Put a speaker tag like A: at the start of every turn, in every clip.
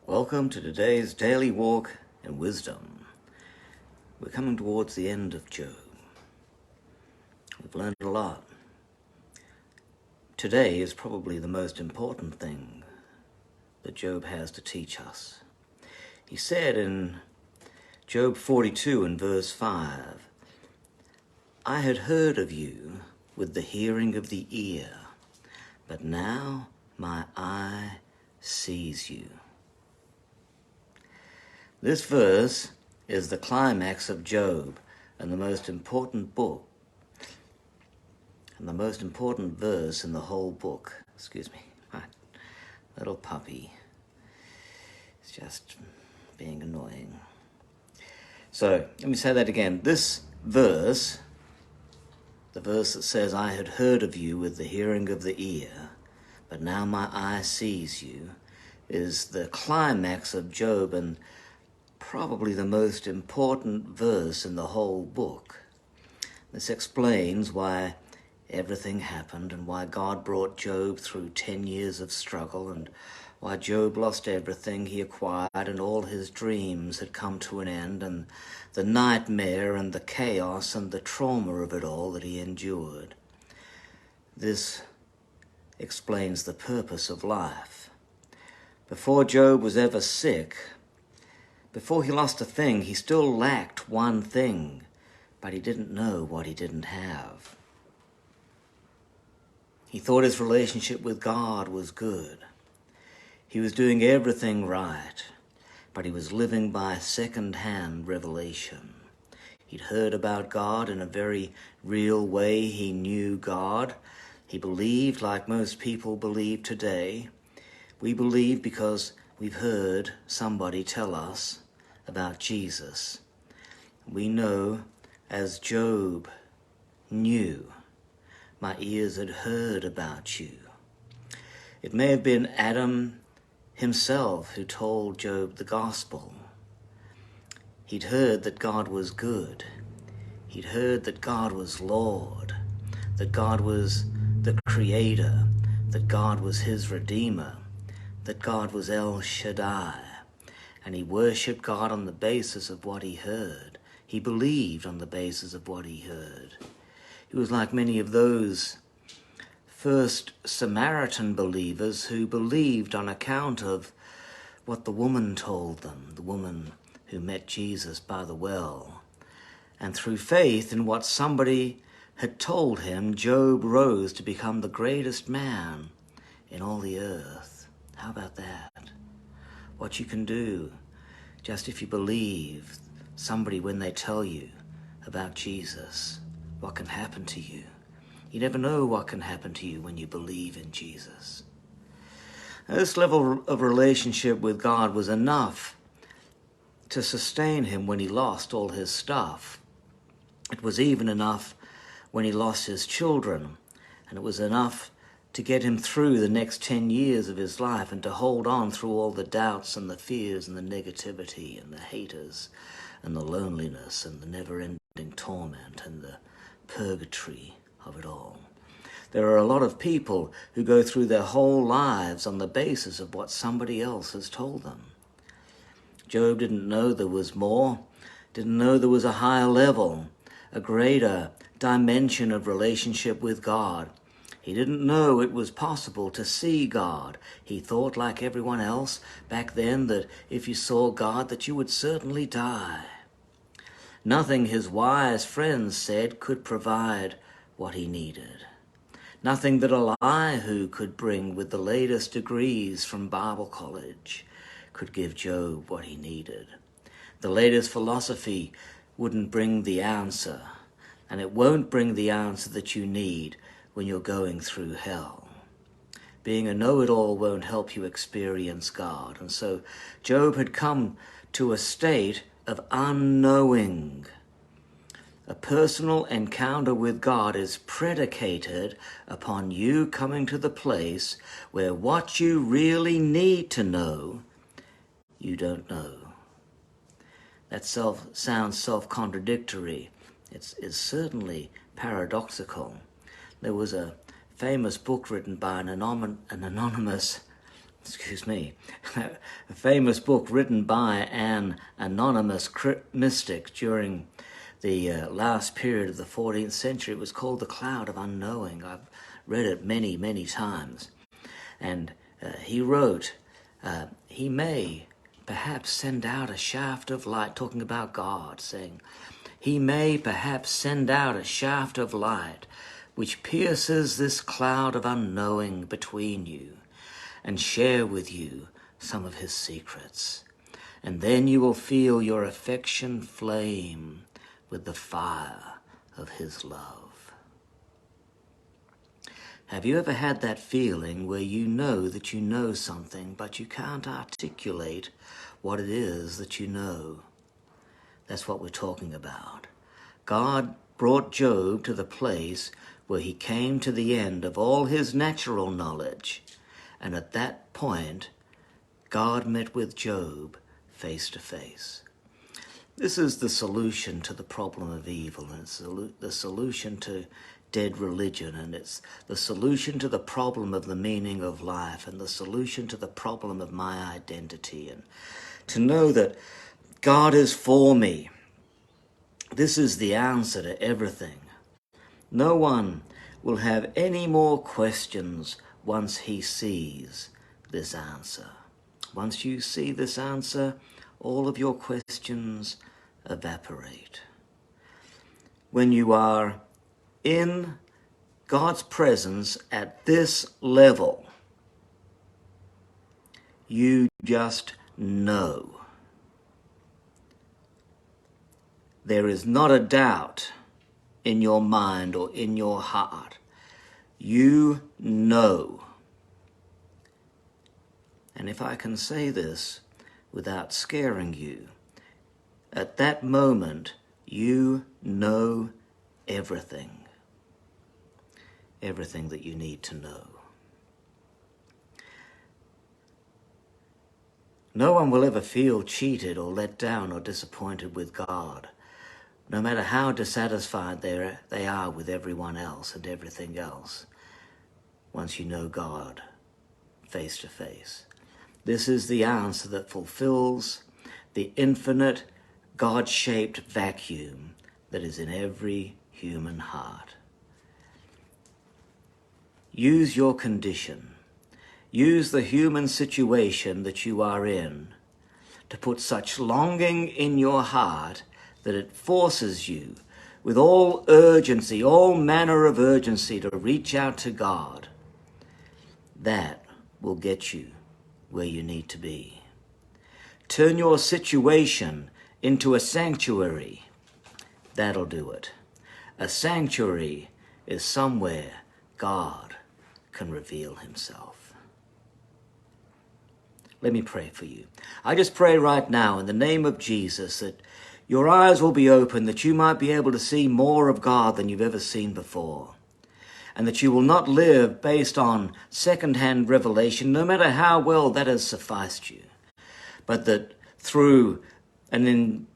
A: Welcome to today's daily walk in wisdom. We're coming towards the end of Job. We've learned a lot. Today is probably the most important thing that Job has to teach us. He said in Job 42 and verse 5, I had heard of you with the hearing of the ear, but now my eye sees you. This verse is the climax of Job and the most important book, and the most important verse in the whole book. Excuse me, my little puppy is just being annoying. So, let me say that again. This verse, the verse that says, I had heard of you with the hearing of the ear, but now my eye sees you, is the climax of Job and probably the most important verse in the whole book. This explains why everything happened and why God brought Job through 10 years of struggle and why Job lost everything he acquired and all his dreams had come to an end and the nightmare and the chaos and the trauma of it all that he endured. This explains the purpose of life. Before Job was ever sick, before he lost a thing, he still lacked one thing, but he didn't know what he didn't have. He thought his relationship with God was good. He was doing everything right, but he was living by second-hand revelation. He'd heard about God in a very real way. He knew God. He believed like most people believe today. We believe because we've heard somebody tell us about Jesus. We know, as Job knew, my ears had heard about you. It may have been Adam himself who told Job the gospel. He'd heard that God was good. He'd heard that God was Lord, that God was the Creator, that God was his Redeemer, that God was El Shaddai, and he worshipped God on the basis of what he heard. He believed on the basis of what he heard. He was like many of those first Samaritan believers who believed on account of what the woman told them, the woman who met Jesus by the well. And through faith in what somebody had told him, Job rose to become the greatest man in all the earth. How about that? What you can do just if you believe somebody when they tell you about Jesus, what can happen to you. You never know what can happen to you when you believe in Jesus. Now, this level of relationship with God was enough to sustain him when he lost all his stuff. It was even enough when he lost his children, and it was enough to get him through the next 10 years of his life and to hold on through all the doubts and the fears and the negativity and the haters and the loneliness and the never-ending torment and the purgatory of it all. There are a lot of people who go through their whole lives on the basis of what somebody else has told them. Job didn't know there was more, didn't know there was a higher level, a greater dimension of relationship with God. He didn't know it was possible to see God. He thought, like everyone else back then, that if you saw God, that you would certainly die. Nothing, his wise friends said, could provide what he needed. Nothing that Eliphaz could bring with the latest degrees from Bible college could give Job what he needed. The latest philosophy wouldn't bring the answer, and it won't bring the answer that you need when you're going through hell. Being a know-it-all won't help you experience God. And so Job had come to a state of unknowing. A personal encounter with God is predicated upon you coming to the place where what you really need to know, you don't know. That sounds self-contradictory. It's certainly paradoxical. There was a famous book written by an anonymous a famous book written by an anonymous mystic during the last period of the 14th century. It was called The Cloud of Unknowing. I've read it many, many times. And he wrote, he may perhaps send out a shaft of light, talking about God, saying, he may perhaps send out a shaft of light which pierces this cloud of unknowing between you, and share with you some of his secrets. And then you will feel your affection flame with the fire of his love. Have you ever had that feeling where you know that you know something, but you can't articulate what it is that you know? That's what we're talking about. God brought Job to the place where he came to the end of all his natural knowledge. And at that point, God met with Job face to face. This is the solution to the problem of evil, and it's the solution to dead religion, and it's the solution to the problem of the meaning of life, and the solution to the problem of my identity. And to know that God is for me, this is the answer to everything. No one will have any more questions once he sees this answer. Once you see this answer, all of your questions evaporate. When you are in God's presence at this level, you just know. There is not a doubt in your mind or in your heart. You know. And if I can say this without scaring you, at that moment, you know everything. Everything that you need to know. No one will ever feel cheated or let down or disappointed with God, no matter how dissatisfied they are with everyone else and everything else, once you know God face to face. This is the answer that fulfills the infinite, God-shaped vacuum that is in every human heart. Use your condition. Use the human situation that you are in to put such longing in your heart that it forces you with all urgency, all manner of urgency, to reach out to God. That will get you where you need to be. Turn your situation into a sanctuary. That'll do it. A sanctuary is somewhere God can reveal himself. Let me pray for you. I just pray right now in the name of Jesus that your eyes will be open, that you might be able to see more of God than you've ever seen before. And that you will not live based on second-hand revelation, no matter how well that has sufficed you. But that through an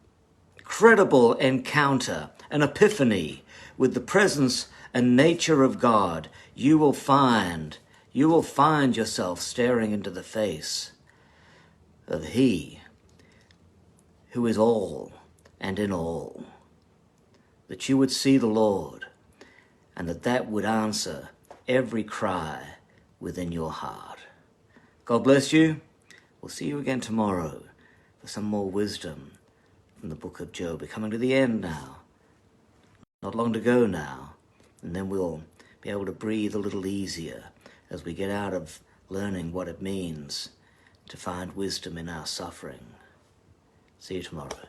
A: incredible encounter, an epiphany with the presence and nature of God, you will find yourself staring into the face of He who is all and in all. That you would see the Lord, and that would answer every cry within your heart. God bless you. We'll see you again tomorrow for some more wisdom from the book of Job. We're coming to the end now. Not long to go now. And then we'll be able to breathe a little easier as we get out of learning what it means to find wisdom in our suffering. See you tomorrow.